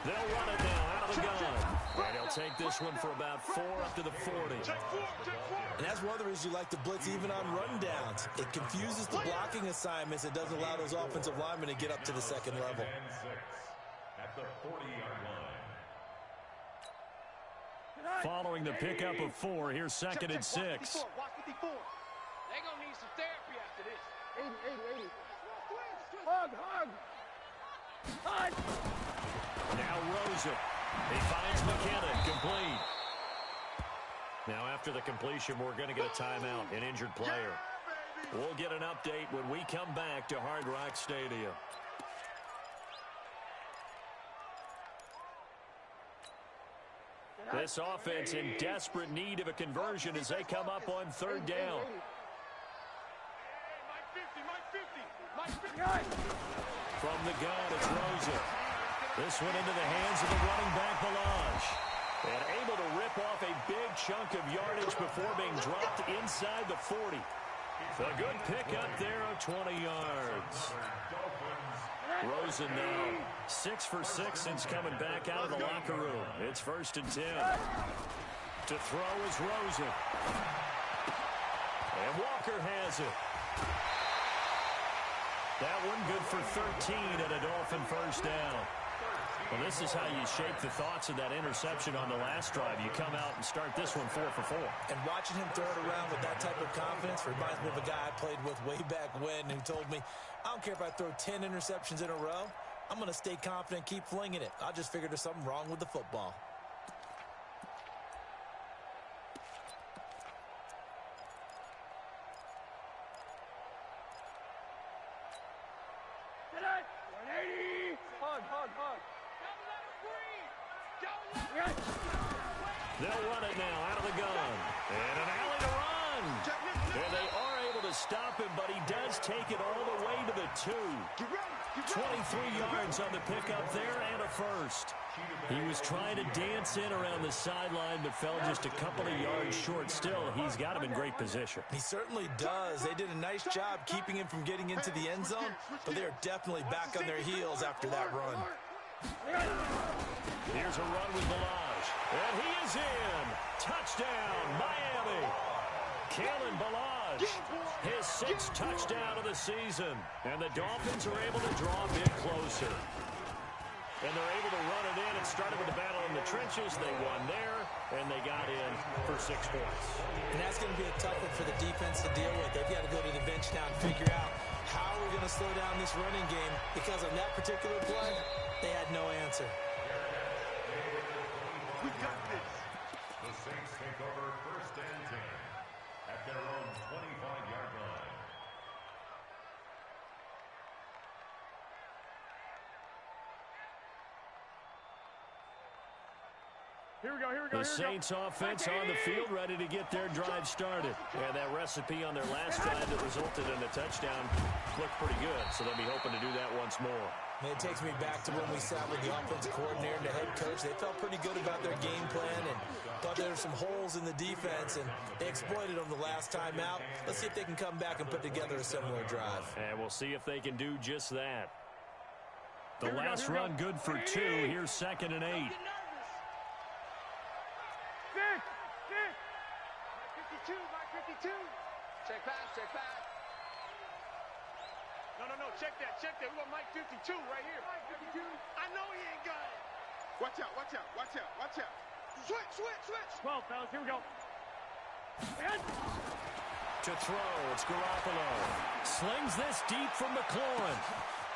They'll run it now out of the gun. And he'll take this one for about 4 up to the 40. And that's one of the reasons you like to blitz even on rundowns. It confuses the blocking assignments. It doesn't allow those offensive linemen to get up to the 2nd level. And 6 at the 40-yard line. Following the pickup of 4, here's 2nd and 6. Watch 54. They gonna need some therapy after this. 80. Hug. Now Rosen. He finds McKinnon, complete. Now, after the completion, we're going to get a timeout, an injured player. We'll get an update when we come back to Hard Rock Stadium. This offense in desperate need of a conversion as they come up on third down. From the gun, it's Rosen. This one into the hands of the running back, Balaj. And able to rip off a big chunk of yardage before being dropped inside the 40. A good pickup there of 20 yards. Rosen now 6 for 6 since coming back out of the locker room. It's 1st and 10. To throw is Rosen. And Walker has it. That one good for 13 and a Dolphin first down. Well, this is how you shape the thoughts of that interception on the last drive. You come out and start this one 4 for 4. And watching him throw it around with that type of confidence reminds me of a guy I played with way back when who told me, I don't care if I throw 10 interceptions in a row. I'm going to stay confident, keep flinging it. I just figured there's something wrong with the football. They'll run it now out of the gun. And an alley to run. And they are able to stop him, but he does take it all the way to the 2. 23 yards on the pickup there and a first. He was trying to dance in around the sideline, but fell just a couple of yards short. Still, he's got him in great position. He certainly does. They did a nice job keeping him from getting into the end zone, but they're definitely back on their heels after that run. Here's a run with Balaj. And he is in. Touchdown, Miami. Kalen Balaj, his 6th touchdown of the season. And the Dolphins are able to draw a bit closer. And they're able to run it in. It started with the battle in the trenches. They won there, and they got in for 6 points. And that's going to be a tough one for the defense to deal with. They've got to go to the bench now and figure out how we're going to slow down this running game, because on that particular play, they had no answer. We got this. The Saints take over 1st and 10 at their own 25-yard line. Here we go. The Saints offense on the field, ready to get their drive started. And that recipe on their last drive that resulted in a touchdown looked pretty good, so they'll be hoping to do that once more. And it takes me back to when we sat with the offensive coordinator and the head coach. They felt pretty good about their game plan and thought there were some holes in the defense, and they exploited them the last time out. Let's see if they can come back and put together a similar drive. And we'll see if they can do just that. The last run good for 2. Here's 2nd and 8. 52, Mike 52. Check pass, check pass. No, check that. We got Mike 52 right here. Mike 52. I know he ain't got it. Watch out. Switch. 12, fellas, here we go. To throw, it's Garoppolo. Slings this deep from McLaurin.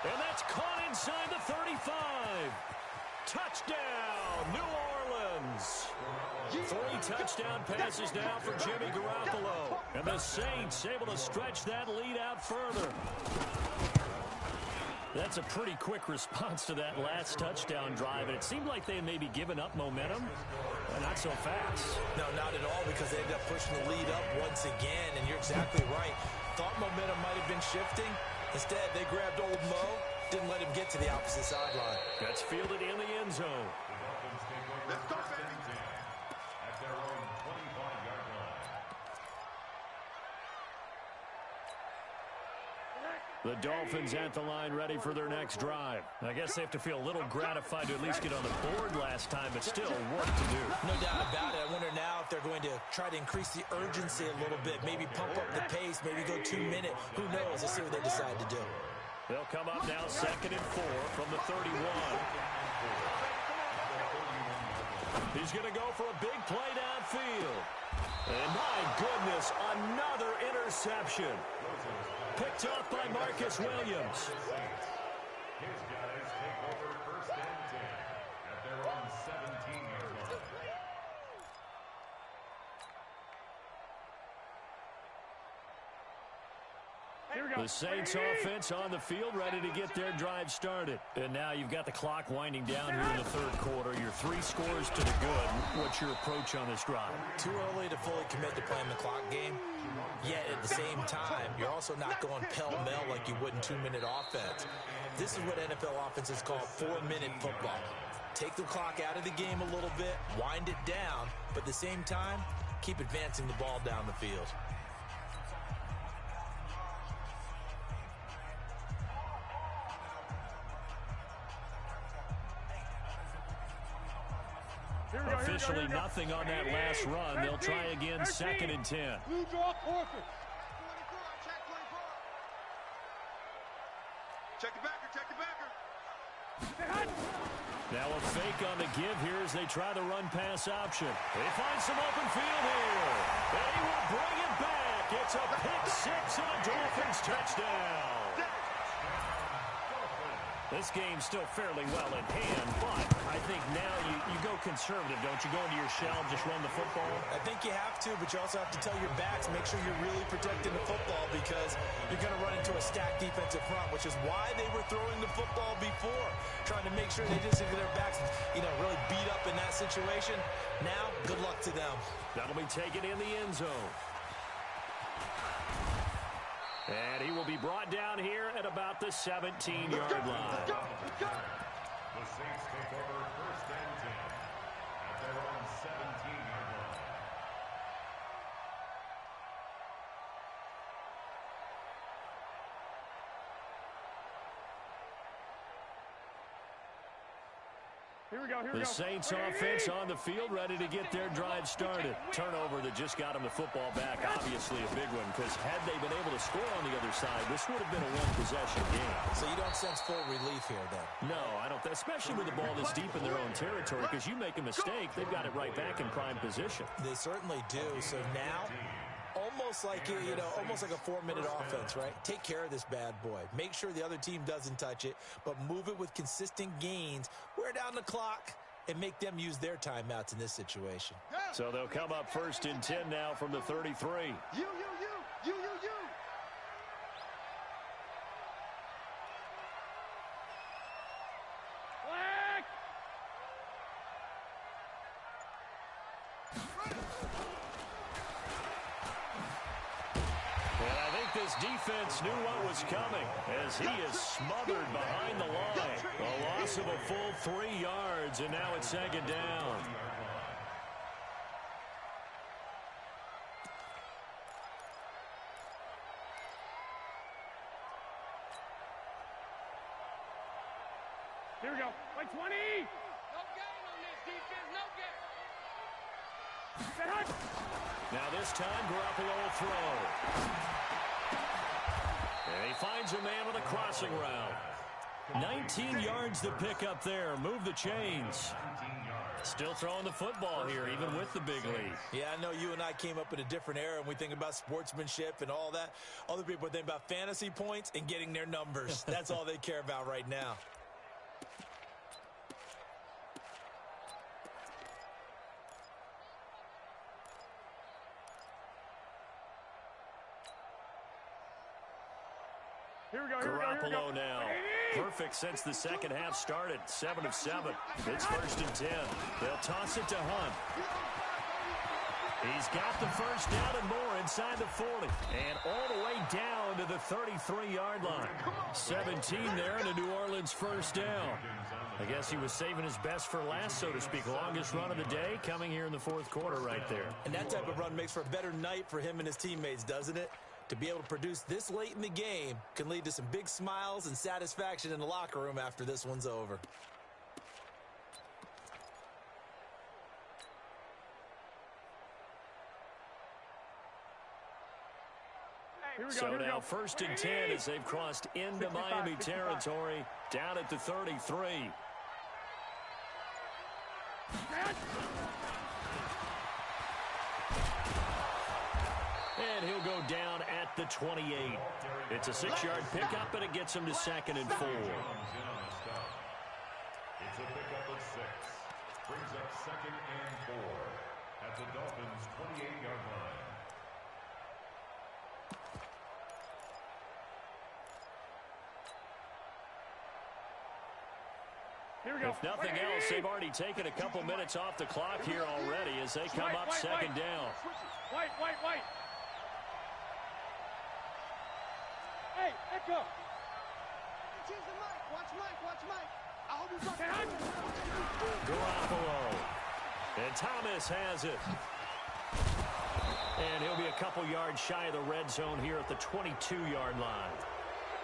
And that's caught inside the 35. Touchdown, New Orleans. 3 touchdown passes now for Jimmy Garoppolo. And the Saints able to stretch that lead out further. That's a pretty quick response to that last touchdown drive. And it seemed like they had maybe given up momentum. Not so fast. No, not at all, because they ended up pushing the lead up once again. And you're exactly right. Thought momentum might have been shifting. Instead, they grabbed old Mo. Didn't let him get to the opposite sideline. That's fielded in the end zone. Let's go, baby. At their own 25-yard line. The Dolphins at the line, ready for their next drive. I guess they have to feel a little gratified to at least get on the board last time, but still work to do. No doubt about it. I wonder now if they're going to try to increase the urgency a little bit, maybe pump up the pace, maybe go 2-minute. Who knows? Let's see what they decide to do. They'll come up now 2nd and 4 from the 31. He's going to go for a big play downfield. And my goodness, another interception. Picked off by Marcus Williams. His guys take over 1st and 10 at their own 17-yard line. The Saints offense on the field, ready to get their drive started. And now you've got the clock winding down here in the third quarter. You're 3 scores to the good. What's your approach on this drive? Too early to fully commit to playing the clock game. Yet at the same time, you're also not going pell-mell like you would in 2-minute offense. This is what NFL offenses call 4-minute football. Take the clock out of the game a little bit, wind it down, but at the same time, keep advancing the ball down the field. Officially nothing on that last run. They'll try again, 2nd and 10. Blue draw, forfeit. Check the backer, check the backer. Now a fake on the give here as they try the run-pass option. They find some open field here. And he will bring it back. It's a pick-6 and a Dolphins touchdown. This game's still fairly well in hand, but I think now you go conservative, don't you? Go into your shell and just run the football? I think you have to, but you also have to tell your backs, make sure you're really protecting the football because you're going to run into a stacked defensive front, which is why they were throwing the football before, trying to make sure they didn't get their backs, really beat up in that situation. Now, good luck to them. That'll be taken in the end zone. And he will be brought down here at about the 17-yard line. The Saints take over 1st and 10 at their own 17-yard line. The Saints offense on the field, ready to get their drive started. Turnover that just got them the football back, obviously a big one, because had they been able to score on the other side, this would have been a one-possession game. So you don't sense full relief here, then? No, I don't. Especially with the ball this deep in their own territory, because you make a mistake, they've got it right back in prime position. They certainly do. So now, almost like a 4-minute offense, right? Take care of this bad boy. Make sure the other team doesn't touch it, but move it with consistent gains. Wear down the clock and make them use their timeouts in this situation. So they'll come up 1st and 10 now from the 33. You. This defense knew what was coming as he is smothered behind the line. A loss of a full 3 yards, and now it's 2nd down. Here we go. Like 20. No gain on this defense, no gain. Now this time, Garoppolo will throw. And he finds a man with a crossing route. 19 yards to pick up there. Move the chains. Still throwing the football here, even with the big lead. Yeah, I know you and I came up in a different era, and we think about sportsmanship and all that. Other people think about fantasy points and getting their numbers. That's all they care about right now. Garoppolo now. Perfect since the second half started. 7 of 7. It's 1st and 10. They'll toss it to Hunt. He's got the first down and more inside the 40. And all the way down to the 33-yard line. 17 there and a New Orleans first down. I guess he was saving his best for last, so to speak. Longest run of the day coming here in the fourth quarter right there. And that type of run makes for a better night for him and his teammates, doesn't it? To be able to produce this late in the game can lead to some big smiles and satisfaction in the locker room after this one's over. So now 1st and 10 as they've crossed into Miami territory down at the 33. And he'll go down at the 28. It's a 6-yard pickup, and it gets him to 2nd and 4. It's a pickup of 6. Brings up 2nd and 4 at the Dolphins' 28-yard line. If nothing else, they've already taken a couple minutes off the clock here already as they come up second down. White. Hey, Echo. Choose the mic. Watch Mike. I hope he's right. Garoppolo. And Thomas has it. And he'll be a couple yards shy of the red zone here at the 22-yard line.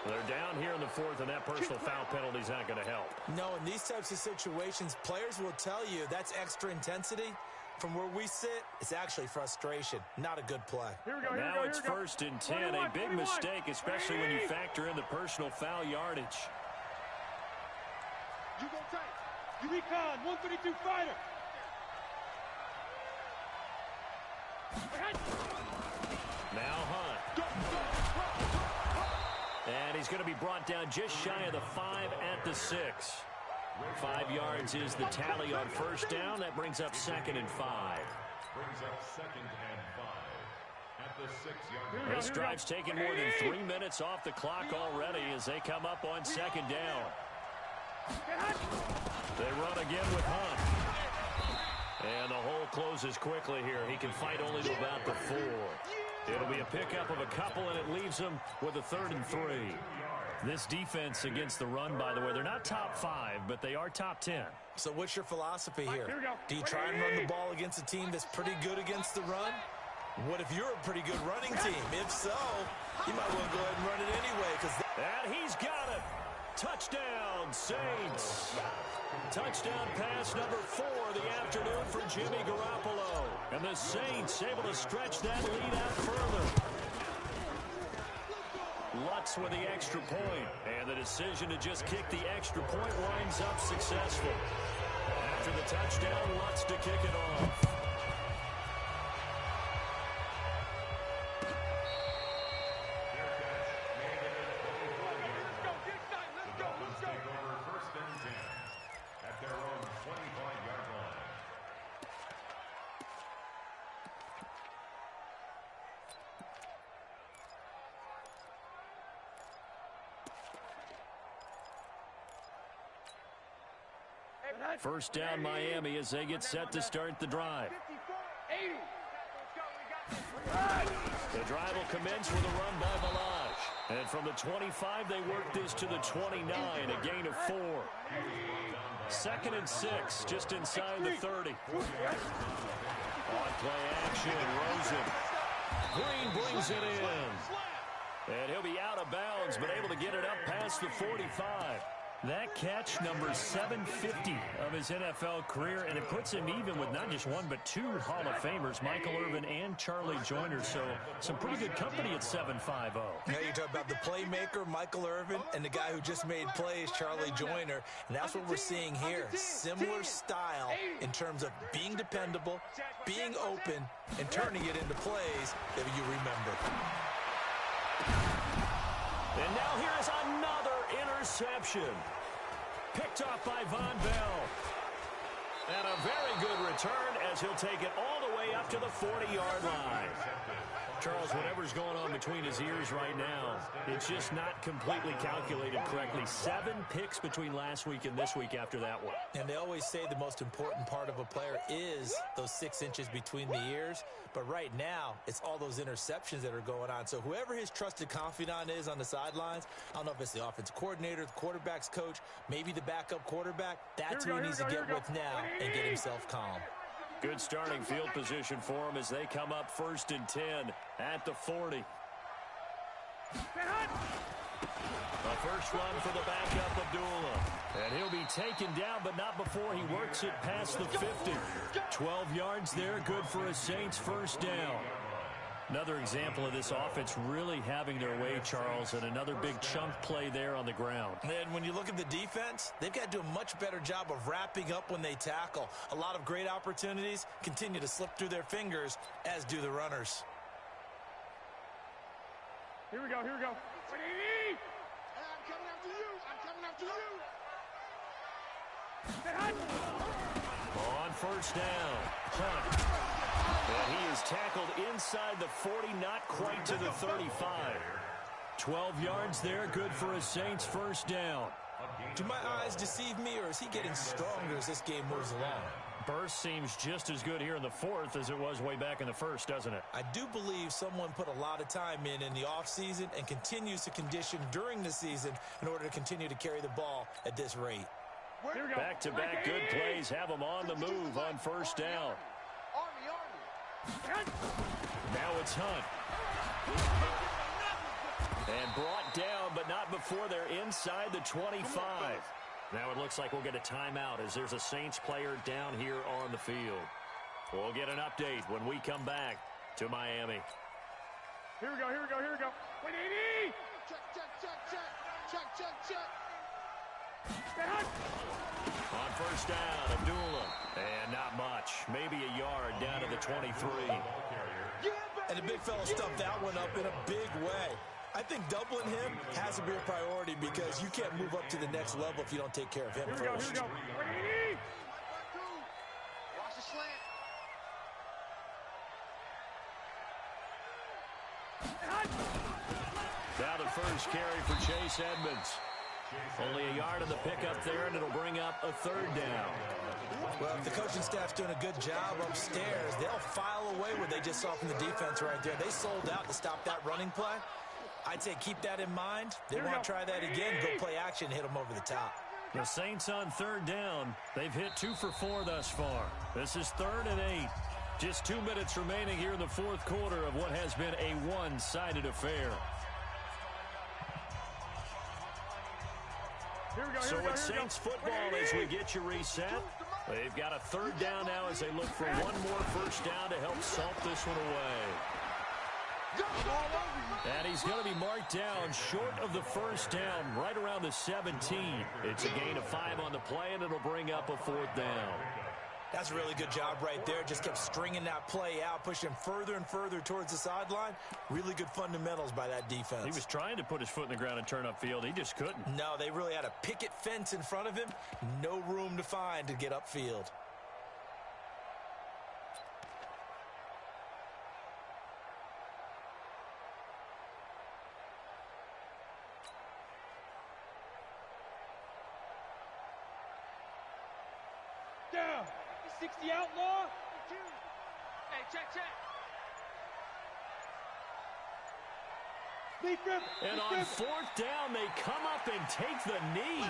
They're down here in the fourth, and that personal foul penalty is not going to help. No, in these types of situations, players will tell you that's extra intensity. From where we sit, it's actually frustration. Not a good play. Now it's first and 10. A big mistake, especially when you factor in the personal foul yardage. You go tight. You recon, 132 fighter. Now Hunt. And he's going to be brought down just shy of the 5 at the 6. 5 yards is the tally on first down. That brings up 2nd and 5. Brings up 2nd and 5 at the 6-yard line. This drive's taken more than 3 minutes off the clock already as they come up on 2nd down. They run again with Hunt. And the hole closes quickly here. He can fight only to about the 4. It'll be a pickup of a couple, and it leaves him with a 3rd and 3. This defense against the run, by the way, they're not top 5, but they are top 10. So what's your philosophy here? Do you try and run the ball against a team that's pretty good against the run? What if you're a pretty good running team? If so, you might want to go ahead and run it anyway. And he's got it. Touchdown, Saints. Touchdown pass number 4 of the afternoon for Jimmy Garoppolo. And the Saints able to stretch that lead out further. Lutz with the extra point. And the decision to just kick the extra point winds up successful. After the touchdown, Lutz to kick it off. First down Miami as they get set to start the drive. The drive will commence with a run by Balaj. And from the 25, they work this to the 29, a gain of 4. 2nd and 6, just inside the 30. On play action, Rosen. Green brings it in. And he'll be out of bounds, but able to get it up past the 45. That catch, number 750 of his NFL career, and it puts him even with not just one but 2 Hall of Famers, Michael Irvin and Charlie Joyner. So some pretty good company at 750. Now you talk about the playmaker, Michael Irvin, and the guy who just made plays, Charlie Joyner. And that's what we're seeing here. Similar style in terms of being dependable, being open, and turning it into plays that you remember. And now here is another interception. Picked off by Von Bell. And a very good return as he'll take it all the way up to the 40-yard line. Charles, whatever's going on between his ears right now, it's just not completely calculated correctly. 7 picks between last week and this week after that one. And they always say the most important part of a player is those 6 inches between the ears. But right now, it's all those interceptions that are going on. So whoever his trusted confidant is on the sidelines, I don't know if it's the offensive coordinator, the quarterback's coach, maybe the backup quarterback, that's who he needs to get with now and get himself calm. Good starting field position for him as they come up 1st and 10 at the 40. A first run for the backup, Abdullah. And he'll be taken down, but not before he works it past the 50. 12 yards there, good for a Saints first down. Another example of this offense really having their way, Charles, and another big chunk play there on the ground. And when you look at the defense, they've got to do a much better job of wrapping up when they tackle. A lot of great opportunities continue to slip through their fingers, as do the runners. Here we go. I'm coming after you. On first down, Hunt. And he is tackled inside the 40, not quite to the 35. 12 yards there, good for a Saints first down. Do my eyes deceive me, or is he getting stronger as this game moves along? Burst seems just as good here in the fourth as it was way back in the first, doesn't it? I do believe someone put a lot of time in the offseason and continues to condition during the season in order to continue to carry the ball at this rate. Back-to-back good plays have them on the move on first down. Now it's Hunt. And brought down, but not before they're inside the 25. Now it looks like we'll get a timeout as there's a Saints player down here on the field. We'll get an update when we come back to Miami. Here we go. 180! Check. On first down, Abdullah. And not much. Maybe a yard down to the 23. And the big fella stuffed that one up in a big way. I think doubling him has to be a priority because you can't move up to the next level if you don't take care of him first. Here we go. 180! Watch the slant. Now the first carry for Chase Edmonds. Only a yard of the pickup there, and it'll bring up a third down. Well, if the coaching staff's doing a good job upstairs, they'll file away what they just saw from the defense right there. They sold out to stop that running play. I'd say keep that in mind. They want to try that again, go play action, hit them over the top. The Saints on third down. They've hit 2 for 4 thus far. This is 3rd and 8. Just 2 minutes remaining here in the fourth quarter of what has been a one-sided affair. So it's Saints football as we get you reset. They've got a third down now as they look for one more first down to help salt this one away. And he's going to be marked down short of the first down, right around the 17. It's a gain of 5 on the play, and it'll bring up a 4th down. That's a really good job right there. Just kept stringing that play out, pushing him further and further towards the sideline. Really good fundamentals by that defense. He was trying to put his foot in the ground and turn upfield. He just couldn't. No, they really had a picket fence in front of him. No room to find to get upfield. Down! 60 outlaw! Hey, check. And on 4th down, they come up and take the knee.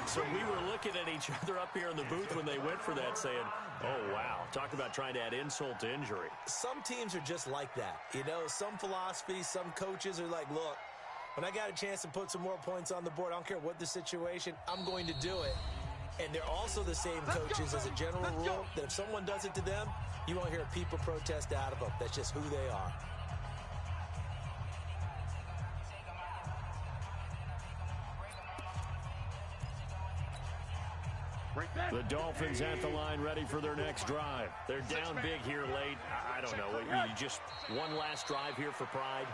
So we were looking at each other up here in the booth when they went for that saying, oh, wow. Talk about trying to add insult to injury. Some teams are just like that. You know, some philosophies, some coaches are like, look, when I got a chance to put some more points on the board, I don't care what the situation, I'm going to do it. And they're also the same coaches as a general rule that if someone does it to them, you won't hear people protest out of them. That's just who they are. The Dolphins at the line ready for their next drive. They're down big here late. I don't know. You just one last drive here for pride?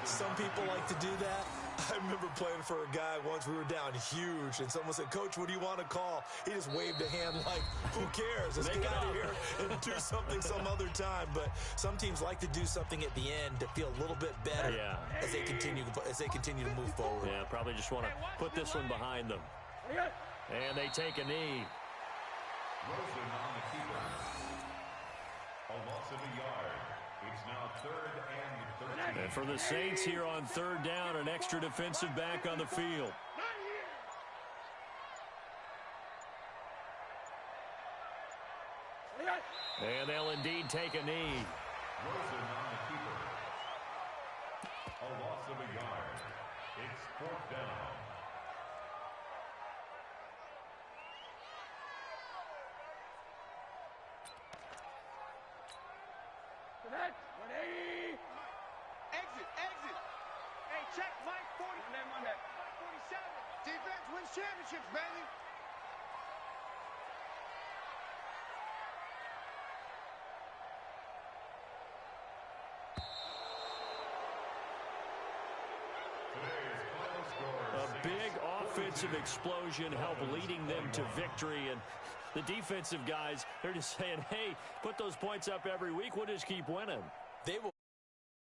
Some people like to do that. I remember playing for a guy once. We were down huge, and someone said, Coach, what do you want to call? He just waved a hand like, who cares? Let's get out of here and do something some other time. But some teams like to do something at the end to feel a little bit better as they continue to move forward. Yeah, probably just want to put this one behind them. And they take a knee. Rosen on the keeper. A loss of a yard. It's now 3rd and 13. And for the Saints here on 3rd down, an extra defensive back on the field. And they'll indeed take a knee. Rosen on the keeper. A loss of a yard. It's 4th down. That 180! Exit. Hey, check Mike 40. Mike 47. Defense wins championships, baby. A big offensive explosion helped leading them to victory. And the defensive guys, they're just saying, hey, put those points up every week. We'll just keep winning. They will.